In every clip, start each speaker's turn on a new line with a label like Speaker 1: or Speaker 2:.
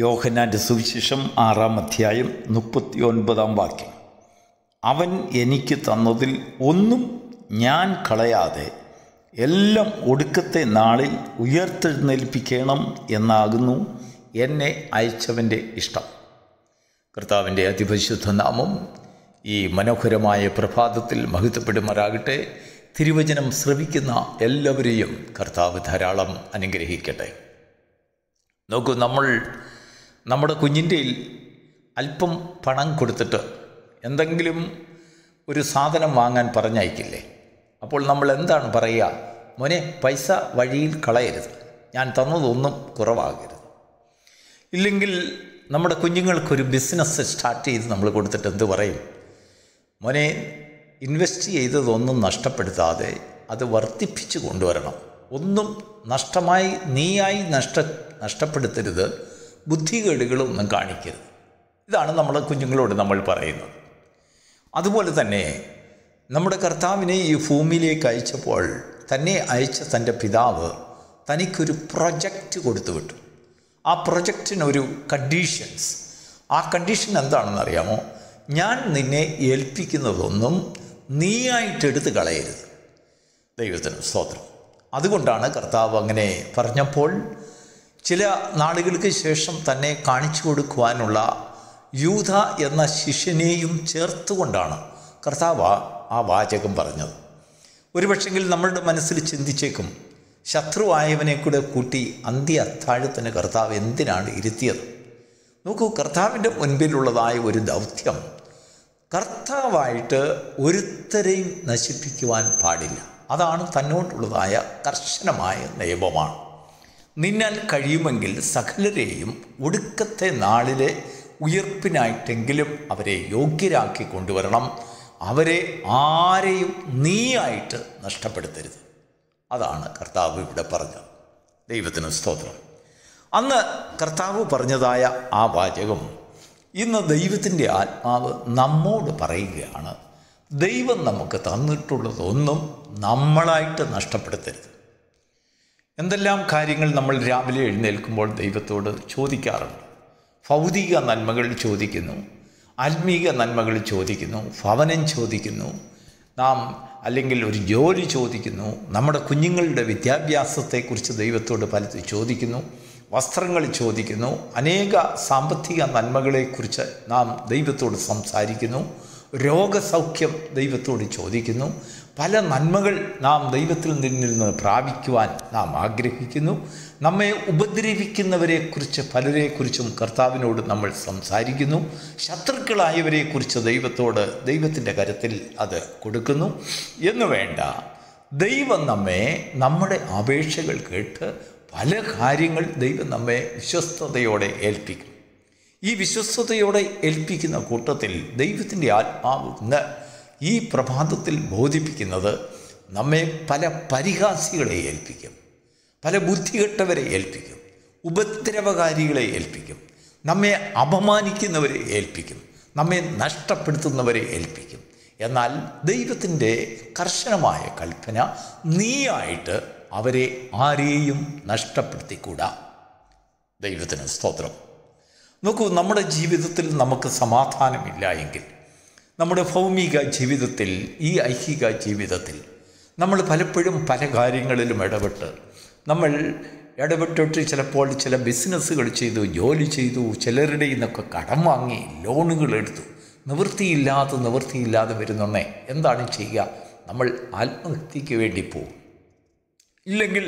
Speaker 1: യോഹന്നാൻ്റെ സുവിശേഷം 6-ാം അധ്യായം 39-ാം വാക്യം. അവൻ എനിക്ക് തന്നതിൽ ഒന്നും ഞാൻ കളയാതെ എല്ലാം ഒടുക്കത്തെ നാളിൽ ഉയർത്തെഴുന്നേൽപ്പിക്കണം എന്നാകുന്നു എന്നെ അയച്ചവൻ്റെ ഇഷ്ടം. കർത്താവിൻ്റെ അതിപരിശുദ്ധ നാമം ഈ മനോഹരമായ പ്രഭാതത്തിൽ മഹത്വപ്പെടുമാറാകട്ടെ. തിരുവചനം ശ്രവിക്കുന്ന എല്ലാവരെയും കർത്താവ് ധാരാളം അനുഗ്രഹിക്കട്ടെ. നോക്കൂ, നമ്മുടെ കുഞ്ഞിൻ്റെ അല്പം പണം കൊടുത്തിട്ട് എന്തെങ്കിലും ഒരു സാധനം വാങ്ങാൻ പറഞ്ഞയക്കില്ലേ? അപ്പോൾ നമ്മൾ എന്താണ് പറയുക? മോനെ, പൈസ വഴിയിൽ കളയരുത്, ഞാൻ തന്നതൊന്നും കുറവാകരുത്. ഇല്ലെങ്കിൽ നമ്മുടെ കുഞ്ഞുങ്ങൾക്കൊരു ബിസിനസ് സ്റ്റാർട്ട് ചെയ്ത് നമ്മൾ കൊടുത്തിട്ട് എന്ത് പറയും? മോനെ, ഇൻവെസ്റ്റ് ചെയ്തതൊന്നും നഷ്ടപ്പെടുത്താതെ അത് വർദ്ധിപ്പിച്ച് കൊണ്ടുവരണം, ഒന്നും നഷ്ടമായി നീയായി നഷ്ടപ്പെടുത്തരുത്, ബുദ്ധികേടുകളൊന്നും കാണിക്കരുത്. ഇതാണ് നമ്മുടെ കുഞ്ഞുങ്ങളോട് നമ്മൾ പറയുന്നത്. അതുപോലെ തന്നെ നമ്മുടെ കർത്താവിനെ ഈ ഭൂമിയിലേക്ക് അയച്ചപ്പോൾ തന്നെ അയച്ച തൻ്റെ പിതാവ് തനിക്കൊരു പ്രൊജക്റ്റ് കൊടുത്തു വിട്ടു. ആ പ്രൊജക്റ്റിനൊരു കണ്ടീഷൻസ്. ആ കണ്ടീഷൻ എന്താണെന്ന് അറിയാമോ? ഞാൻ നിന്നെ ഏൽപ്പിക്കുന്നതൊന്നും നീയായിട്ടെടുത്ത് കളയരുത്. ദൈവത്തിന് സ്തോത്രം. അതുകൊണ്ടാണ് കർത്താവ് അങ്ങനെ പറഞ്ഞപ്പോൾ ചില നാളുകൾക്ക് ശേഷം തന്നെ കാണിച്ചു കൊടുക്കുവാനുള്ള യൂദ എന്ന ശിഷ്യനെയും ചേർത്തുകൊണ്ടാണ് കർത്താവ് ആ വാചകം പറഞ്ഞത്. ഒരുപക്ഷെങ്കിൽ നമ്മളുടെ മനസ്സിൽ ചിന്തിച്ചേക്കും, ശത്രുവായവനെ കൂടെ കൂട്ടി അന്ത്യ അത്താഴത്തിന് കർത്താവ് എന്തിനാണ് ഇരുത്തിയത്? നോക്കൂ, കർത്താവിൻ്റെ മുൻപിലുള്ളതായ ഒരു ദൗത്യം കർത്താവായിട്ട് ഒരുത്തരെയും നശിപ്പിക്കുവാൻ പാടില്ല. അതാണ് തന്നോടുള്ളതായ കർശനമായ നിയമമാണ്. നിന്നാൽ കഴിയുമെങ്കിൽ സകലരെയും ഒടുക്കത്തെ നാളിലെ ഉയർപ്പിനായിട്ടെങ്കിലും അവരെ യോഗ്യരാക്കി കൊണ്ടുവരണം. അവരെ ആരെയും നീയായിട്ട് നഷ്ടപ്പെടുത്തരുത്. അതാണ് കർത്താവ് ഇവിടെ പറഞ്ഞത്. ദൈവത്തിന് സ്തോത്രം. അന്ന് കർത്താവ് പറഞ്ഞതായ ആ വാചകം ഇന്ന് ദൈവത്തിൻ്റെ ആത്മാവ് നമ്മോട് പറയുകയാണ്. ദൈവം നമുക്ക് തന്നിട്ടുള്ളതൊന്നും നമ്മളായിട്ട് നഷ്ടപ്പെടുത്തരുത്. എന്തെല്ലാം കാര്യങ്ങൾ നമ്മൾ രാവിലെ എഴുന്നേൽക്കുമ്പോൾ ദൈവത്തോട് ചോദിക്കാറുണ്ട്. ഭൗതിക നന്മകൾ ചോദിക്കുന്നു, ആത്മീക നന്മകൾ ചോദിക്കുന്നു, ഭവനം ചോദിക്കുന്നു, നാം അല്ലെങ്കിൽ ഒരു ജോലി ചോദിക്കുന്നു, നമ്മുടെ കുഞ്ഞുങ്ങളുടെ വിദ്യാഭ്യാസത്തെക്കുറിച്ച് ദൈവത്തോട് പലത് ചോദിക്കുന്നു, വസ്ത്രങ്ങൾ ചോദിക്കുന്നു, അനേക സാമ്പത്തിക നന്മകളെക്കുറിച്ച് നാം ദൈവത്തോട് സംസാരിക്കുന്നു, രോഗസൗഖ്യം ദൈവത്തോട് ചോദിക്കുന്നു, പല നന്മകൾ നാം ദൈവത്തിൽ നിന്ന് പ്രാപിക്കുവാൻ നാം ആഗ്രഹിക്കുന്നു. നമ്മെ ഉപദ്രവിക്കുന്നവരെക്കുറിച്ച് പലരെക്കുറിച്ചും കർത്താവിനോട് നമ്മൾ സംസാരിക്കുന്നു. ശത്രുക്കളായവരെക്കുറിച്ച് ദൈവത്തിൻ്റെ കരത്തിൽ അത് കൊടുക്കുന്നു എന്ന് വേണ്ട. ദൈവം നമ്മുടെ അപേക്ഷകൾ കേട്ട് പല കാര്യങ്ങൾ ദൈവം നമ്മെ വിശ്വസ്തയോടെ ഏൽപ്പിക്കും. ഈ വിശ്വസ്തയോടെ ഏൽപ്പിക്കുന്ന കൂട്ടത്തിൽ ദൈവത്തിൻ്റെ ആത്മാവ് ഇന്ന് ഈ പ്രഭാതത്തിൽ ബോധിപ്പിക്കുന്നത് നമ്മെ പല പരിഹാസികളെ ഏൽപ്പിക്കും, പല ബുദ്ധികെട്ടവരെ ഏൽപ്പിക്കും, ഉപദ്രവകാരികളെ ഏൽപ്പിക്കും, നമ്മെ അപമാനിക്കുന്നവരെ ഏൽപ്പിക്കും, നമ്മെ നഷ്ടപ്പെടുത്തുന്നവരെ ഏൽപ്പിക്കും. എന്നാൽ ദൈവത്തിൻ്റെ കർശനമായ കൽപ്പന, നീയായിട്ട് അവരെ ആരെയും നഷ്ടപ്പെടുത്തിക്കൂടാ. ദൈവത്തിന് സ്തോത്രം. നോക്കൂ, നമ്മുടെ ജീവിതത്തിൽ നമുക്ക് സമാധാനമില്ല എങ്കിൽ, നമ്മുടെ ഭൗമിക ജീവിതത്തിൽ, ഈ ഐഹിക ജീവിതത്തിൽ നമ്മൾ പലപ്പോഴും പല കാര്യങ്ങളിലും ഇടപെട്ടിട്ട് ചിലപ്പോൾ ചില ബിസിനസ്സുകൾ ചെയ്തു, ജോലി ചെയ്തു, ചിലരുടെ നിന്നൊക്കെ കടം വാങ്ങി, ലോണുകൾ എടുത്തു, നിവൃത്തിയില്ലാതെ വരുന്നൊന്നേ എന്താണ് ചെയ്യുക? നമ്മൾ ആത്മഹത്യക്ക് വേണ്ടി പോകും. ഇല്ലെങ്കിൽ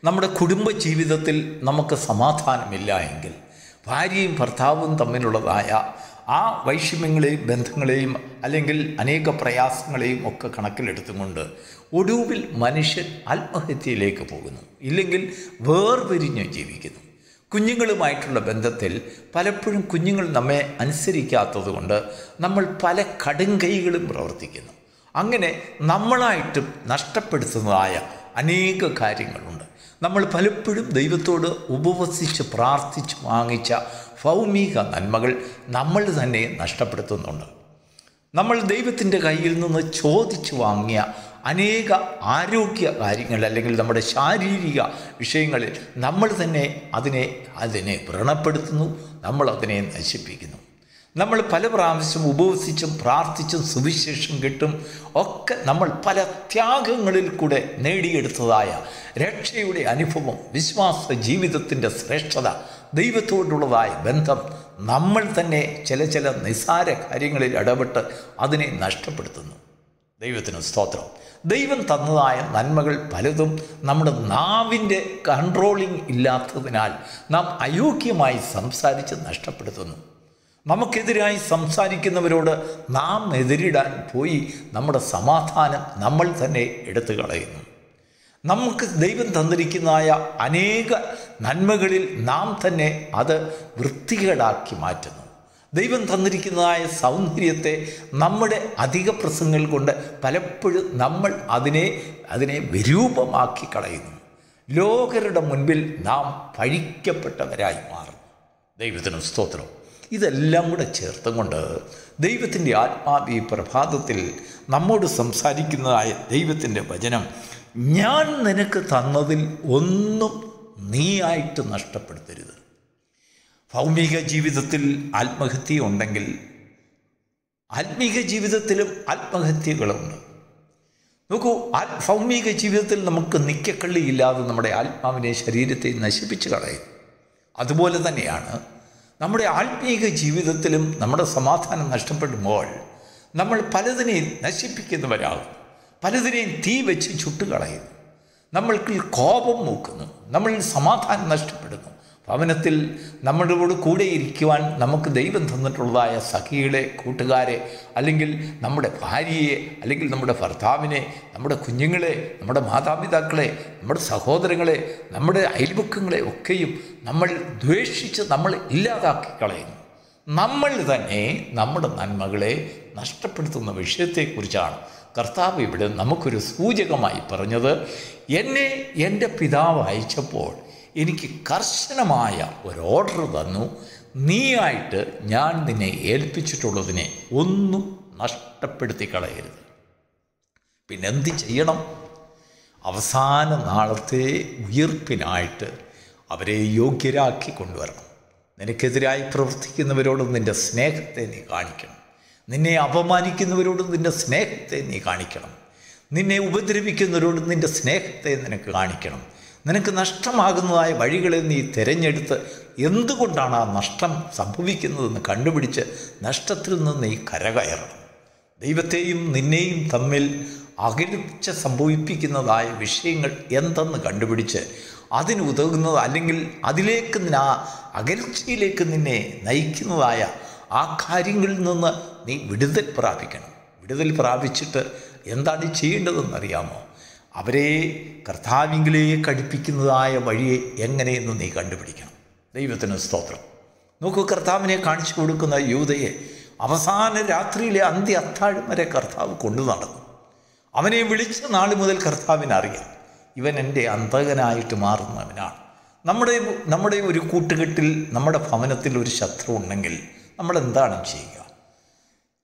Speaker 1: നമ്മുടെ കുടുംബ ജീവിതത്തിൽ നമുക്ക് സമാധാനമില്ല എങ്കിൽ, ഭാര്യയും ഭർത്താവും തമ്മിലുള്ളതായ ആ വൈഷമ്യങ്ങളെയും ബന്ധങ്ങളെയും അല്ലെങ്കിൽ അനേക പ്രയാസങ്ങളെയും ഒക്കെ കണക്കിലെടുത്തുകൊണ്ട് ഒടുവിൽ മനുഷ്യൻ ആത്മഹത്യയിലേക്ക് പോകുന്നു, ഇല്ലെങ്കിൽ വേർപിരിഞ്ഞ് ജീവിക്കുന്നു. കുഞ്ഞുങ്ങളുമായിട്ടുള്ള ബന്ധത്തിൽ പലപ്പോഴും കുഞ്ഞുങ്ങൾ നമ്മെ അനുസരിക്കാത്തത് കൊണ്ട് നമ്മൾ പല കടുംകൈകളും പ്രവർത്തിക്കുന്നു. അങ്ങനെ നമ്മളായിട്ടും നഷ്ടപ്പെടുത്തുന്നതായ അനേക കാര്യങ്ങളുണ്ട്. നമ്മൾ പലപ്പോഴും ദൈവത്തോട് ഉപവസിച്ച് പ്രാർത്ഥിച്ച് വാങ്ങിച്ച ഭൗമിക നന്മകൾ നമ്മൾ തന്നെ നഷ്ടപ്പെടുത്തുന്നുണ്ട്. നമ്മൾ ദൈവത്തിൻ്റെ കയ്യിൽ നിന്ന് ചോദിച്ചു വാങ്ങിയ അനേക ആരോഗ്യ കാര്യങ്ങൾ അല്ലെങ്കിൽ നമ്മുടെ ശാരീരിക വിഷയങ്ങളിൽ നമ്മൾ തന്നെ അതിനെ വ്രണപ്പെടുത്തുന്നു, നമ്മൾ അതിനെ നശിപ്പിക്കുന്നു. നമ്മൾ പല പ്രാവശ്യം ഉപവസിച്ചും പ്രാർത്ഥിച്ചും സുവിശേഷം കിട്ടും ഒക്കെ നമ്മൾ പല ത്യാഗങ്ങളിൽ കൂടെ നേടിയെടുത്തതായ രക്ഷയുടെ അനുഭവം, വിശ്വാസ ജീവിതത്തിൻ്റെ ശ്രേഷ്ഠത, ദൈവത്തോടുള്ളതായ ബന്ധം നമ്മൾ തന്നെ ചില നിസ്സാര കാര്യങ്ങളിൽ ഇടപെട്ട് അതിനെ നഷ്ടപ്പെടുത്തുന്നു. ദൈവത്തിന് സ്തോത്രം. ദൈവം തന്നതായ നന്മകൾ പലതും നമ്മുടെ നാവിൻ്റെ കൺട്രോളിങ് ഇല്ലാത്തതിനാൽ നാം അയോഗ്യമായി സംസാരിച്ച് നഷ്ടപ്പെടുത്തുന്നു. നമുക്കെതിരായി സംസാരിക്കുന്നവരോട് നാം എതിരിടാൻ പോയി നമ്മുടെ സമാധാനം നമ്മൾ തന്നെ എടുത്തു കളയുന്നു. നമുക്ക് ദൈവം തന്നിരിക്കുന്നതായ അനേക നന്മകളിൽ നാം തന്നെ അത് വൃത്തികേടാക്കി മാറ്റുന്നു. ദൈവം തന്നിരിക്കുന്നതായ സൗന്ദര്യത്തെ നമ്മുടെ അധിക പ്രസംഗങ്ങൾ കൊണ്ട് പലപ്പോഴും നമ്മൾ അതിനെ വിരൂപമാക്കി കളയുന്നു. ലോകരുടെ മുൻപിൽ നാം പഴിക്കപ്പെട്ടവരായി മാറും. ദൈവത്തിന് സ്തോത്രം. ഇതെല്ലാം കൂടെ ചേർത്തും കൊണ്ട് ദൈവത്തിൻ്റെ ആത്മാവ് ഈ പ്രഭാതത്തിൽ നമ്മോട് സംസാരിക്കുന്നതായ ദൈവത്തിൻ്റെ വചനം, ഞാൻ നിനക്ക് തന്നതിൽ ഒന്നും നീയായിട്ട് നഷ്ടപ്പെടുത്തരുത്. ഭൗമിക ജീവിതത്തിൽ ആത്മഹത്യ ഉണ്ടെങ്കിൽ ആത്മീക ജീവിതത്തിലും ആത്മഹത്യകളുണ്ട്. നോക്കൂ, ഭൗമിക ജീവിതത്തിൽ നമുക്ക് നിക്കക്കള്ളിയില്ലാതെ നമ്മുടെ ആത്മാവിനെ, ശരീരത്തെ നശിപ്പിച്ച് കളയും. അതുപോലെ തന്നെയാണ് നമ്മുടെ ആത്മീക ജീവിതത്തിലും നമ്മുടെ സമാധാനം നഷ്ടപ്പെടുമ്പോൾ നമ്മൾ പലതിനെയും നശിപ്പിക്കുന്നവരാകും, പലതിനെയും തീ വെച്ച് ചുട്ടുകളയുന്നു, നമ്മൾക്ക് കോപം മൂക്കുന്നു, നമ്മളിൽ സമാധാനം നഷ്ടപ്പെടുന്നു. ഭവനത്തിൽ നമ്മളോട് കൂടെ ഇരിക്കുവാൻ നമുക്ക് ദൈവം തന്നിട്ടുള്ളതായ സഖികളെ, കൂട്ടുകാരെ, അല്ലെങ്കിൽ നമ്മുടെ ഭാര്യയെ, അല്ലെങ്കിൽ നമ്മുടെ ഭർത്താവിനെ, നമ്മുടെ കുഞ്ഞുങ്ങളെ, നമ്മുടെ മാതാപിതാക്കളെ, നമ്മുടെ സഹോദരങ്ങളെ, നമ്മുടെ അയൽപക്കങ്ങളെ ഒക്കെയും നമ്മൾ ദ്വേഷിച്ച് നമ്മൾ ഇല്ലാതാക്കി കളയുന്നു. നമ്മൾ തന്നെ നമ്മുടെ നന്മകളെ നഷ്ടപ്പെടുത്തുന്ന വിഷയത്തെക്കുറിച്ചാണ് കർത്താവ് ഇവിടെ നമുക്കൊരു സൂചകമായി പറഞ്ഞത്. എന്നെ എൻ്റെ പിതാവ് അയച്ചപ്പോൾ എനിക്ക് കർശനമായ ഒരു ഓർഡർ തന്നു, നീയായിട്ട് ഞാൻ നിന്നെ ഏൽപ്പിച്ചിട്ടുള്ളതിനെ ഒന്നും നഷ്ടപ്പെടുത്തി കളയരുത്. പിന്നെന്ത് ചെയ്യണം? അവസാന നാളത്തെ ഉയിർപ്പിനായിട്ട് അവരെ യോഗ്യരാക്കി കൊണ്ടുവരണം. നിനക്കെതിരായി പ്രവർത്തിക്കുന്നവരോടും നിൻ്റെ സ്നേഹത്തെ നീ കാണിക്കണം. നിന്നെ അപമാനിക്കുന്നവരോടും നിൻ്റെ സ്നേഹത്തെ നീ കാണിക്കണം. നിന്നെ ഉപദ്രവിക്കുന്നവരോടും നിൻ്റെ സ്നേഹത്തെ നിനക്ക് കാണിക്കണം. നിനക്ക് നഷ്ടമാകുന്നതായ വഴികളെ നീ തിരഞ്ഞെടുത്ത് എന്തുകൊണ്ടാണ് ആ നഷ്ടം സംഭവിക്കുന്നതെന്ന് കണ്ടുപിടിച്ച് നഷ്ടത്തിൽ നിന്ന് നീ കരകയറണം. ദൈവത്തെയും നിന്നെയും തമ്മിൽ അകൽച്ച സംഭവിപ്പിക്കുന്നതായ വിഷയങ്ങൾ എന്തെന്ന് കണ്ടുപിടിച്ച് അതിനുതകുന്നത്, അല്ലെങ്കിൽ അതിലേക്ക് ആ അകൽച്ചയിലേക്ക് നിന്നെ നയിക്കുന്നതായ ആ കാര്യങ്ങളിൽ നിന്ന് നീ വിടുതൽ പ്രാപിക്കണം. വിടുതൽ പ്രാപിച്ചിട്ട് എന്താണ് ചെയ്യേണ്ടതെന്നറിയാമോ? അവരെ കർത്താവിങ്കിലേക്ക് അടുപ്പിക്കുന്നതായ വഴിയെ എങ്ങനെയെന്ന് നീ കണ്ടുപിടിക്കണം. ദൈവത്തിന് സ്തോത്രം. നോക്കൂ, കർത്താവിനെ കാണിച്ചു കൊടുക്കുന്ന യൂദയെ അവസാന രാത്രിയിലെ അന്ത്യ അത്താഴം വരെ കർത്താവ് കൊണ്ടു നടന്നു. അവനെ വിളിച്ച നാൾ മുതൽ കർത്താവിനറിയാം, ഇവൻ എൻ്റെ അന്തകനായിട്ട് മാറുന്നവനാണ്. നമ്മുടെ ഒരു കൂട്ടുകെട്ടിൽ, നമ്മുടെ ഭവനത്തിൽ ഒരു ശത്രു ഉണ്ടെങ്കിൽ നമ്മളെന്താണ് ചെയ്യുക?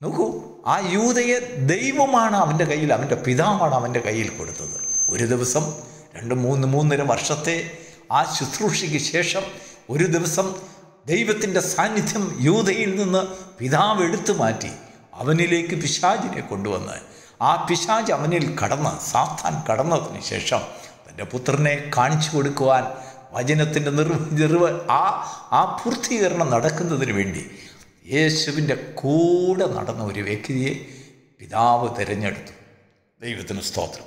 Speaker 1: നോക്കൂ, ആ യൂദയെ ദൈവമാണ് അവൻ്റെ കയ്യിൽ, അവൻ്റെ പിതാവാണ് അവൻ്റെ കയ്യിൽ കൊടുത്തത്. ഒരു ദിവസം 2-3 വർഷത്തെ ആ ശുശ്രൂഷയ്ക്ക് ശേഷം ഒരു ദിവസം ദൈവത്തിൻ്റെ സാന്നിധ്യം യൂദയിൽ നിന്ന് പിതാവ് എടുത്തു മാറ്റി അവനിലേക്ക് പിശാചിനെ കൊണ്ടുവന്ന് ആ പിശാച് അവനിൽ സാത്താൻ കടന്നതിന് ശേഷം തൻ്റെ പുത്രനെ കാണിച്ചു കൊടുക്കുവാൻ വചനത്തിൻ്റെ ആ പൂർത്തീകരണം നടക്കുന്നതിന് വേണ്ടി യേശുവിൻ്റെ കൂടെ നടന്ന ഒരു വ്യക്തിയെ പിതാവ് തിരഞ്ഞെടുത്തു. ദൈവത്തിന് സ്തോത്രം.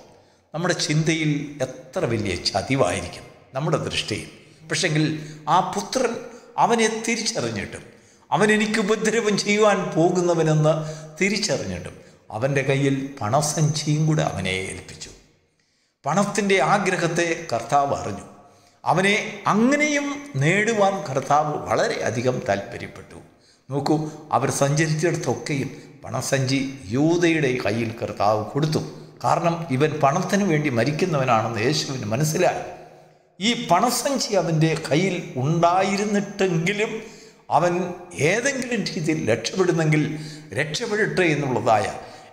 Speaker 1: നമ്മുടെ ചിന്തയിൽ എത്ര വലിയ ചതിവായിരിക്കും നമ്മുടെ ദൃഷ്ടിയിൽ. പക്ഷെങ്കിൽ ആ പുത്രൻ അവനെ തിരിച്ചറിഞ്ഞിട്ടും, അവൻ എനിക്ക് ഉപദ്രവം ചെയ്യുവാൻ പോകുന്നവനെന്ന് തിരിച്ചറിഞ്ഞിട്ടും അവൻ്റെ കയ്യിൽ പണസഞ്ചിയും കൂടെ അവനെ ഏൽപ്പിച്ചു. പണത്തിൻ്റെ ആഗ്രഹത്തെ കർത്താവ് അറിഞ്ഞു. അവനെ അങ്ങനെയും നേടുവാൻ കർത്താവ് വളരെയധികം താല്പര്യപ്പെട്ടു. നോക്കൂ, അവർ സഞ്ചരിച്ചിടത്തൊക്കെയും പണസഞ്ചി യൂദയുടെ കയ്യിൽ കർത്താവ് കൊടുത്തു. കാരണം ഇവൻ പണത്തിന് വേണ്ടി മരിക്കുന്നവനാണെന്ന് യേശുവിന് മനസ്സിലായി. ഈ പണസഞ്ചി അവൻ്റെ കയ്യിൽ ഉണ്ടായിരുന്നിട്ടെങ്കിലും അവൻ ഏതെങ്കിലും രീതിയിൽ രക്ഷപ്പെടുന്നെങ്കിൽ രക്ഷപ്പെടട്ടെ എന്നുള്ളതായ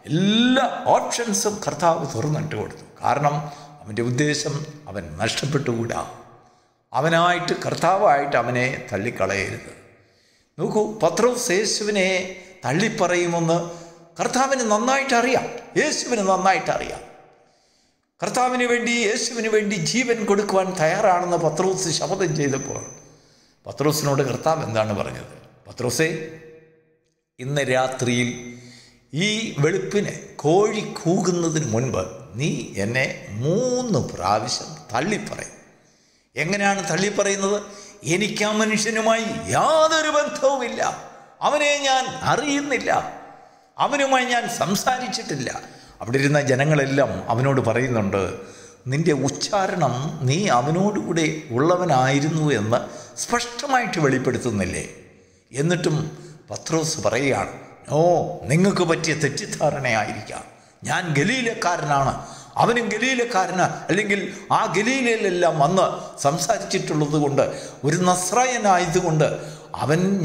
Speaker 1: എല്ലാ ഓപ്ഷൻസും കർത്താവ് തുറന്നിട്ട് കൊടുത്തു. കാരണം അവൻ്റെ ഉദ്ദേശം അവൻ നഷ്ടപ്പെട്ടുകൂടാ. അവനായിട്ട് കർത്താവായിട്ട് അവനെ തള്ളിക്കളയരുത്. നോക്കൂ, പത്രോസ് യേശുവിനെ തള്ളിപ്പറയുമെന്ന് കർത്താവിന് നന്നായിട്ട് അറിയാം. യേശുവിന് നന്നായിട്ട് അറിയാം. കർത്താവിന് വേണ്ടി, യേശുവിന് വേണ്ടി ജീവൻ കൊടുക്കുവാൻ തയ്യാറാണെന്ന് പത്രോസ് ശപഥം ചെയ്തപ്പോൾ പത്രോസിനോട് കർത്താവ് എന്താണ് പറഞ്ഞത്? പത്രോസേ, ഇന്ന് രാത്രിയിൽ ഈ വെളുപ്പിന് കോഴി കൂകുന്നതിന് മുൻപ് നീ എന്നെ 3 പ്രാവശ്യം തള്ളിപ്പറയും. എങ്ങനെയാണ് തള്ളിപ്പറയുന്നത്? എനിക്ക് ആ മനുഷ്യനുമായി യാതൊരു ബന്ധവുമില്ല, അവനെ ഞാൻ അറിയുന്നില്ല, അവനുമായി ഞാൻ സംസാരിച്ചിട്ടില്ല. അവിടെ ഇരുന്ന ജനങ്ങളെല്ലാം അവനോട് പറയുന്നുണ്ട്, നിൻ്റെ ഉച്ചാരണം നീ അവനോടുകൂടെ ഉള്ളവനായിരുന്നു എന്ന് സ്പഷ്ടമായിട്ട് വെളിപ്പെടുത്തുന്നില്ലേ? എന്നിട്ടും പത്രോസ് പറയുകയാണ്, ഓ, നിങ്ങൾക്ക് പറ്റിയ തെറ്റിദ്ധാരണയായിരിക്കാം, ഞാൻ ഗലീലക്കാരനാണ്, അവനും ഗലീലക്കാരന്, അല്ലെങ്കിൽ ആ ഗലീലയിലെല്ലാം വന്ന് സംസാരിച്ചിട്ടുള്ളത് കൊണ്ട്, ഒരു നസ്രായനായതുകൊണ്ട്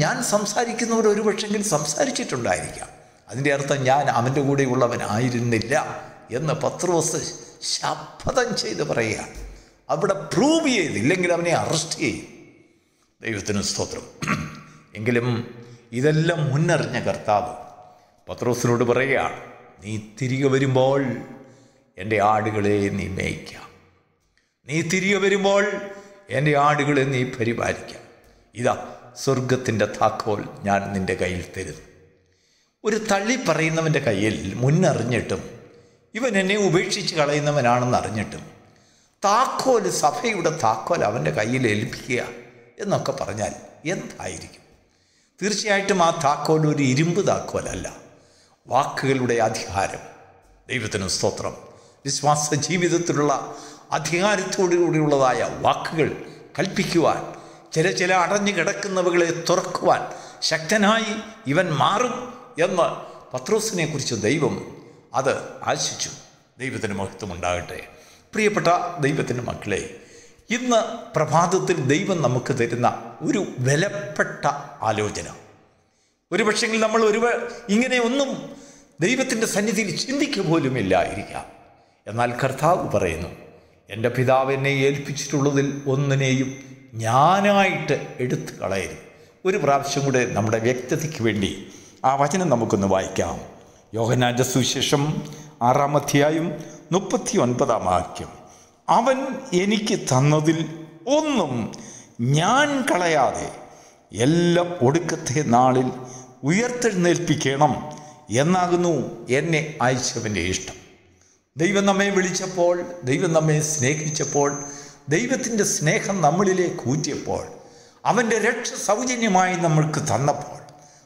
Speaker 1: ഞാൻ സംസാരിക്കുന്നവർ ഒരു പക്ഷെങ്കിൽ സംസാരിച്ചിട്ടുണ്ടായിരിക്കാം. അതിൻ്റെ അർത്ഥം ഞാൻ അവൻ്റെ കൂടെ ഉള്ളവനായിരുന്നില്ല എന്ന് പത്രോസ് ശപഥം ചെയ്ത് പറയുകയാണ്. അവിടെ പ്രൂവ് ചെയ്തില്ലെങ്കിൽ അവനെ അറസ്റ്റ് ചെയ്യും. ദൈവത്തിന് സ്തോത്രം. എങ്കിലും ഇതെല്ലാം മുന്നറിഞ്ഞ കർത്താവ് പത്രോസിനോട് പറയുകയാണ്, നീ തിരികെ വരുമ്പോൾ എൻ്റെ ആടുകളെ നീ മേയ്ക്കാം, നീ തിരികെ വരുമ്പോൾ എൻ്റെ ആടുകളെ നീ പരിപാലിക്കാം. ഇതാ സ്വർഗത്തിൻ്റെ താക്കോൽ ഞാൻ നിൻ്റെ കയ്യിൽ തരുന്നു. ഒരു തള്ളി പറയുന്നവൻ്റെ കയ്യിൽ മുന്നറിഞ്ഞിട്ടും ഇവൻ എന്നെ ഉപേക്ഷിച്ച് കളയുന്നവനാണെന്ന് അറിഞ്ഞിട്ടും താക്കോൽ, സഭയുടെ താക്കോൽ അവൻ്റെ കയ്യിൽ ഏൽപ്പിക്കുക എന്നൊക്കെ പറഞ്ഞാൽ എന്തായിരിക്കും? തീർച്ചയായിട്ടും ആ താക്കോൽ ഒരു ഇരുമ്പ് താക്കോലല്ല. വാക്കുകളുടെ അധികാരം. ദൈവത്തിന് സ്തോത്രം. വിശ്വാസ ജീവിതത്തിലുള്ള അധികാരത്തോടുകൂടിയുള്ളതായ വാക്കുകൾ കൽപ്പിക്കുവാൻ, ചില അടഞ്ഞു കിടക്കുന്നവകളെ തുറക്കുവാൻ ശക്തനായി ഇവൻ മാറും എന്ന് പത്രോസിനെ കുറിച്ച് ദൈവം അത് ആശിച്ചു. ദൈവത്തിന് മഹത്വമുണ്ടാകട്ടെ. പ്രിയപ്പെട്ട ദൈവത്തിൻ്റെ മക്കളെ, ഇന്ന് പ്രഭാതത്തിൽ ദൈവം നമുക്ക് തരുന്ന ഒരു വിലപ്പെട്ട ആലോചന. ഒരു പക്ഷെങ്കിൽ നമ്മൾ ഇങ്ങനെ ഒന്നും ദൈവത്തിൻ്റെ സന്നിധിയിൽ ചിന്തിക്കുക പോലുമില്ലായിരിക്കാം. എന്നാൽ കർത്താവ് പറയുന്നു, എൻ്റെ പിതാവ് എന്നെ ഏൽപ്പിച്ചിട്ടുള്ളതിൽ ഒന്നിനെയും ഞാനായിട്ട് എടുത്തു കളയരുത്. ഒരു പ്രാവശ്യം കൂടെ നമ്മുടെ വ്യക്തതയ്ക്ക് വേണ്ടി ആ വചനം നമുക്കൊന്ന് വായിക്കാം. യോഹന്നാന്റെ സുവിശേഷം 6-ാം അധ്യായം 39-ാം വാക്യം. അവൻ എനിക്ക് തന്നതിൽ ഒന്നും ഞാൻ കളയാതെ എല്ലാം ഒടുക്കത്തെ നാളിൽ ഉയർത്തെഴുന്നേൽപ്പിക്കണം എന്നാകുന്നു എന്നെ അയച്ചവൻ്റെ ഇഷ്ടം. ദൈവം നമ്മെ വിളിച്ചപ്പോൾ, ദൈവം നമ്മെ സ്നേഹിച്ചപ്പോൾ, ദൈവത്തിൻ്റെ സ്നേഹം നമ്മളിലേക്ക് ഊറ്റിയപ്പോൾ, അവൻ്റെ രക്ഷ സൗജന്യമായി നമ്മൾക്ക് തന്നപ്പോൾ,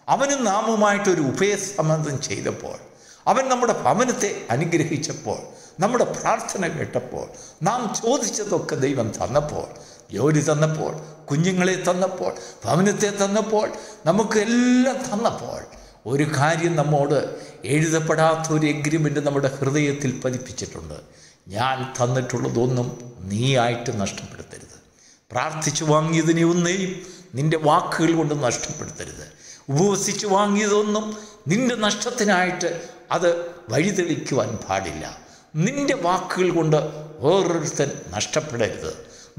Speaker 1: അവനും നാമുമായിട്ടൊരു ഉഭയസംബന്ധം ചെയ്തപ്പോൾ, അവൻ നമ്മുടെ ഭവനത്തെ അനുഗ്രഹിച്ചപ്പോൾ, നമ്മുടെ പ്രാർത്ഥന കേട്ടപ്പോൾ, നാം ചോദിച്ചതൊക്കെ ദൈവം തന്നപ്പോൾ, ജോലി തന്നപ്പോൾ, കുഞ്ഞുങ്ങളെ തന്നപ്പോൾ, ഭവനത്തെ തന്നപ്പോൾ, നമുക്ക് എല്ലാം തന്നപ്പോൾ, ഒരു കാര്യം നമ്മോട് എഴുതപ്പെടാത്ത ഒരു എഗ്രിമെൻ്റ് നമ്മുടെ ഹൃദയത്തിൽ പതിപ്പിച്ചിട്ടുണ്ട്. ഞാൻ തന്നിട്ടുള്ളതൊന്നും നീയായിട്ട് നഷ്ടപ്പെടുത്തരുത്. പ്രാർത്ഥിച്ചു വാങ്ങിയതിനെ ഒന്നേയും നിൻ്റെ വാക്കുകൾ കൊണ്ട് നഷ്ടപ്പെടുത്തരുത്. ഉപവസിച്ച് വാങ്ങിയതൊന്നും നിൻ്റെ നഷ്ടത്തിനായിട്ട് അത് വഴിതെളിക്കുവാൻ പാടില്ല. നിൻ്റെ വാക്കുകൾ കൊണ്ട് ഓരോരുത്തൻ നഷ്ടപ്പെടരുത്.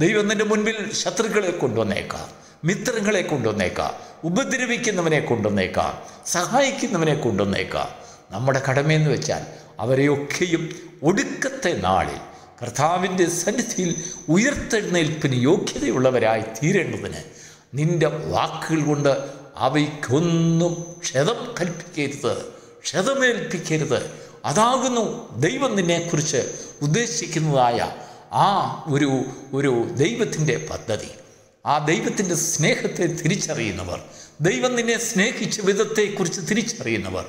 Speaker 1: ദൈവം നിൻ്റെ മുൻപിൽ ശത്രുക്കളെ കൊണ്ടുവന്നേക്കാം, മിത്രങ്ങളെ കൊണ്ടുവന്നേക്കാം, ഉപദ്രവിക്കുന്നവനെ കൊണ്ടുവന്നേക്കാം, സഹായിക്കുന്നവനെ കൊണ്ടുവന്നേക്കാം. നമ്മുടെ കടമയെന്ന് വെച്ചാൽ അവരെയൊക്കെയും ഒടുക്കത്തെ നാളിൽ കർത്താവിൻ്റെ സന്നിധിയിൽ ഉയർത്തെഴുന്നേൽപ്പിന് യോഗ്യതയുള്ളവരായി തീരേണ്ടതിന് നിൻ്റെ വാക്കുകൾ കൊണ്ട് അവയ്ക്കൊന്നും ക്ഷതം കൽപ്പിക്കരുത്, ക്ഷതമേൽപ്പിക്കരുത്. അതാകുന്നു ദൈവം നിന്നെക്കുറിച്ച് ഉദ്ദേശിക്കുന്നതായ ആ ഒരു ദൈവത്തിൻ്റെ പദ്ധതി. ആ ദൈവത്തിൻ്റെ സ്നേഹത്തെ തിരിച്ചറിയുന്നവർ, ദൈവം നിന്നെ സ്നേഹിച്ച വിധത്തെക്കുറിച്ച് തിരിച്ചറിയുന്നവർ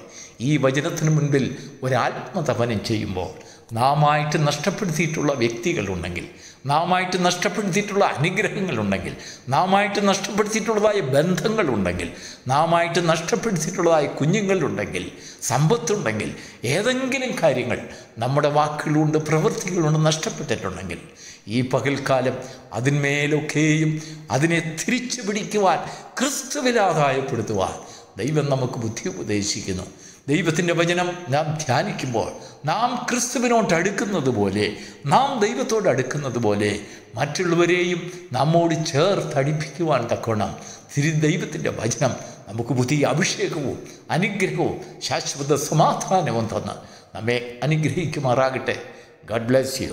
Speaker 1: ഈ വചനത്തിന് മുൻപിൽ ഒരാത്മതപനം ചെയ്യുമ്പോൾ, നാമായിട്ട് നഷ്ടപ്പെടുത്തിയിട്ടുള്ള വ്യക്തികളുണ്ടെങ്കിൽ, നാമായിട്ട് നഷ്ടപ്പെടുത്തിയിട്ടുള്ള അനുഗ്രഹങ്ങളുണ്ടെങ്കിൽ, നാമായിട്ട് നഷ്ടപ്പെടുത്തിയിട്ടുള്ളതായ ബന്ധങ്ങളുണ്ടെങ്കിൽ, നാമായിട്ട് നഷ്ടപ്പെടുത്തിയിട്ടുള്ളതായ കുഞ്ഞുങ്ങളുണ്ടെങ്കിൽ, സമ്പത്തുണ്ടെങ്കിൽ, ഏതെങ്കിലും കാര്യങ്ങൾ നമ്മുടെ വാക്കുകളുണ്ട്, പ്രവൃത്തികളുണ്ട് നഷ്ടപ്പെട്ടിട്ടുണ്ടെങ്കിൽ, ഈ പകൽക്കാലം അതിന്മേലൊക്കെയും അതിനെ തിരിച്ചു പിടിക്കുവാൻ, ക്രിസ്തുവിൽ ആദായപ്പെടുത്തുവാൻ ദൈവം നമുക്ക് ബുദ്ധി ഉപദേശിക്കുന്നു. ദൈവത്തിൻ്റെ വചനം നാം ധ്യാനിക്കുമ്പോൾ നാം ക്രിസ്തുവിനോട് അടുക്കുന്നത് പോലെ, നാം ദൈവത്തോട് അടുക്കുന്നത് പോലെ മറ്റുള്ളവരെയും നമ്മോട് ചേർത്തടിപ്പിക്കുവാൻ തക്കോണം ദൈവത്തിൻ്റെ വചനം നമുക്ക് പുതിയ അഭിഷേകവും അനുഗ്രഹവും ശാശ്വത സമാധാനവും തന്ന് നമ്മെ അനുഗ്രഹിക്കുമാറാകട്ടെ. God bless you.